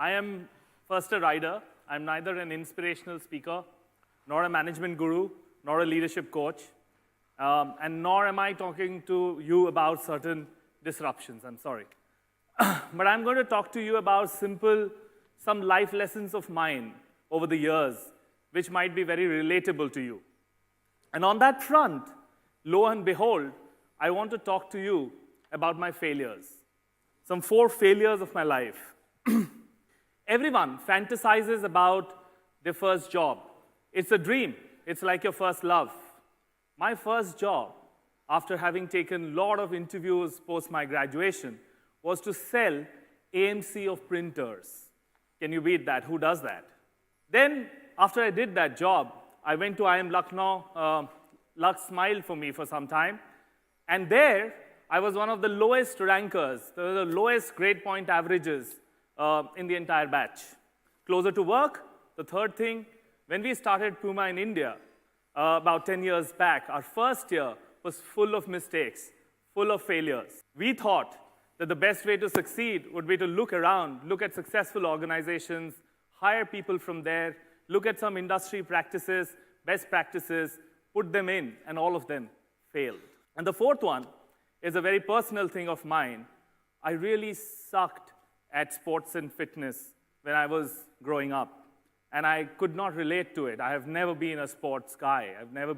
I am first a rider. I'm neither an inspirational speaker, nor a management guru, nor a leadership coach, and nor am I talking to you about certain disruptions. I'm sorry. But I'm going to talk to you about some life lessons of mine over the years, which might be very relatable to you. And on that front, lo and behold, I want to talk to you about my failures. Some 4 failures of my life. Everyone fantasizes about their first job. It's a dream. It's like your first love. My first job, after having taken a lot of interviews post my graduation, was to sell AMC of printers. Can you beat that? Who does that? Then, after I did that job, I went to IIM Lucknow. Luck smiled for me for some time. And there, I was one of the lowest rankers, the lowest grade point averages in the entire batch. Closer to work, the third thing, when we started Puma in India, about 10 years back, our first year was full of mistakes, full of failures. We thought that the best way to succeed would be to look around, look at successful organizations, hire people from there, look at some industry practices, best practices, put them in, and all of them failed. And the fourth one is a very personal thing of mine. I really sucked at sports and fitness when I was growing up. And I could not relate to it. I have never been a sports guy. I've never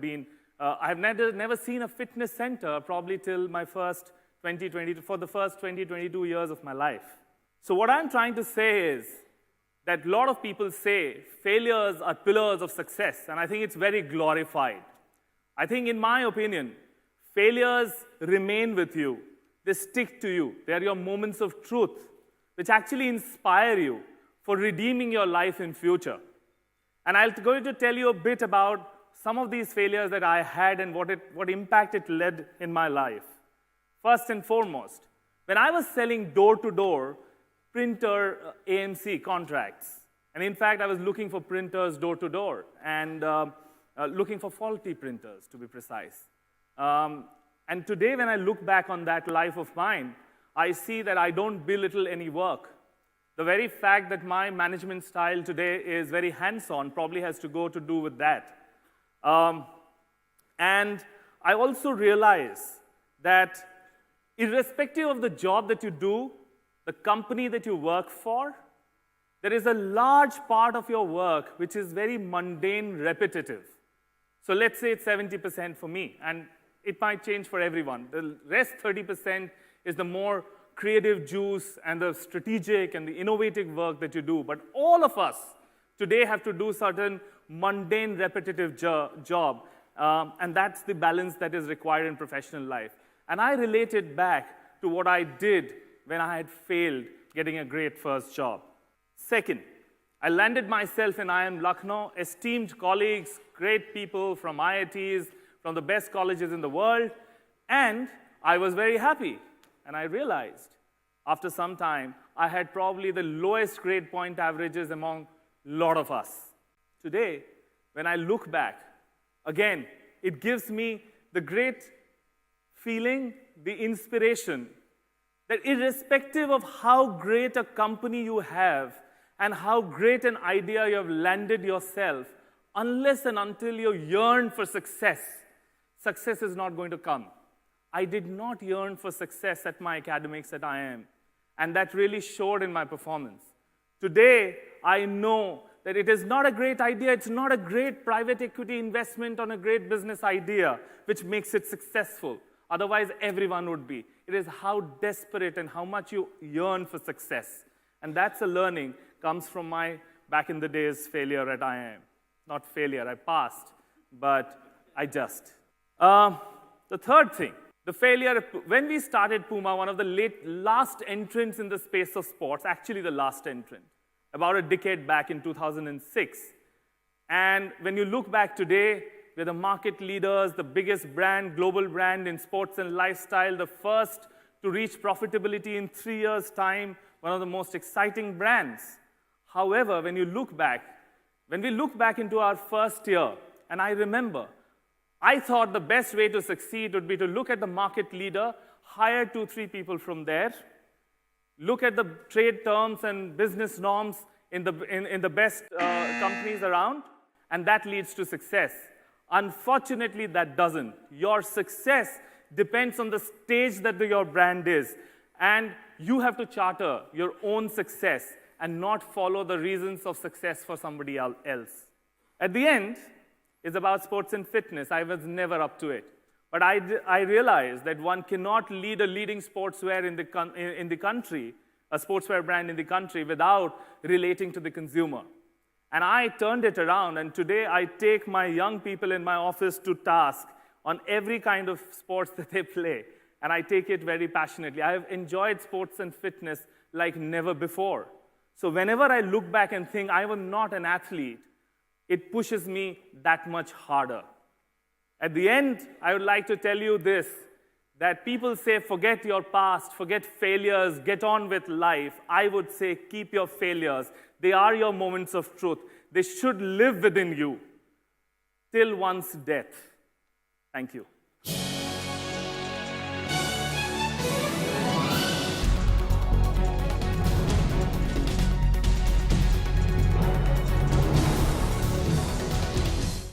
seen a fitness center probably till my first 22 years of my life. So what I'm trying to say is that a lot of people say failures are pillars of success, and I think it's very glorified. I think, in my opinion, failures remain with you. They stick to you. They are your moments of truth, which actually inspire you for redeeming your life in future. And I'm going to tell you a bit about some of these failures that I had and what impact it led in my life. First and foremost, when I was selling door-to-door printer AMC contracts, and in fact, I was looking for printers door-to-door and looking for faulty printers, to be precise. And today, when I look back on that life of mine, I see that I don't belittle any work. The very fact that my management style today is very hands-on probably has to do with that. And I also realize that irrespective of the job that you do, the company that you work for, there is a large part of your work which is very mundane, repetitive. So let's say it's 70% for me, and it might change for everyone. The rest 30% is the more creative juice and the strategic and the innovative work that you do. But all of us today have to do certain mundane, repetitive job, and that's the balance that is required in professional life. And I related back to what I did when I had failed getting a great first job. Second, I landed myself in IIM Lucknow, esteemed colleagues, great people from IITs, from the best colleges in the world, and I was very happy. And I realized, after some time, I had probably the lowest grade point averages among a lot of us. Today, when I look back, again, it gives me the great feeling, the inspiration, that irrespective of how great a company you have and how great an idea you have landed yourself, unless and until you yearn for success, success is not going to come. I did not yearn for success at my academics at IIM, and that really showed in my performance. Today, I know that it is not a great idea, it's not a great private equity investment on a great business idea which makes it successful. Otherwise, everyone would be. It is how desperate and how much you yearn for success. And that's a learning, comes from my, back in the days, failure at IIM. Not failure, I passed, but I just. The third thing, the failure, when we started Puma, one of the last entrants in the space of sports, actually the last entrant, about a decade back in 2006. And when you look back today, we're the market leaders, the biggest brand, global brand in sports and lifestyle, the first to reach profitability in 3 years' time, one of the most exciting brands. However, when we look back into our first year, and I remember, I thought the best way to succeed would be to look at the market leader, hire 2-3 people from there, look at the trade terms and business norms in the best companies around, and that leads to success. Unfortunately, that doesn't. Your success depends on the stage that your brand is, and you have to charter your own success and not follow the reasons of success for somebody else. At the end, it's about sports and fitness. I was never up to it. But I realized that one cannot lead a leading sportswear in the country, a sportswear brand in the country, without relating to the consumer. And I turned it around, and today I take my young people in my office to task on every kind of sports that they play. And I take it very passionately. I have enjoyed sports and fitness like never before. So whenever I look back and think I was not an athlete, it pushes me that much harder. At the end, I would like to tell you this, that people say, forget your past, forget failures, get on with life. I would say, keep your failures. They are your moments of truth. They should live within you till one's death. Thank you.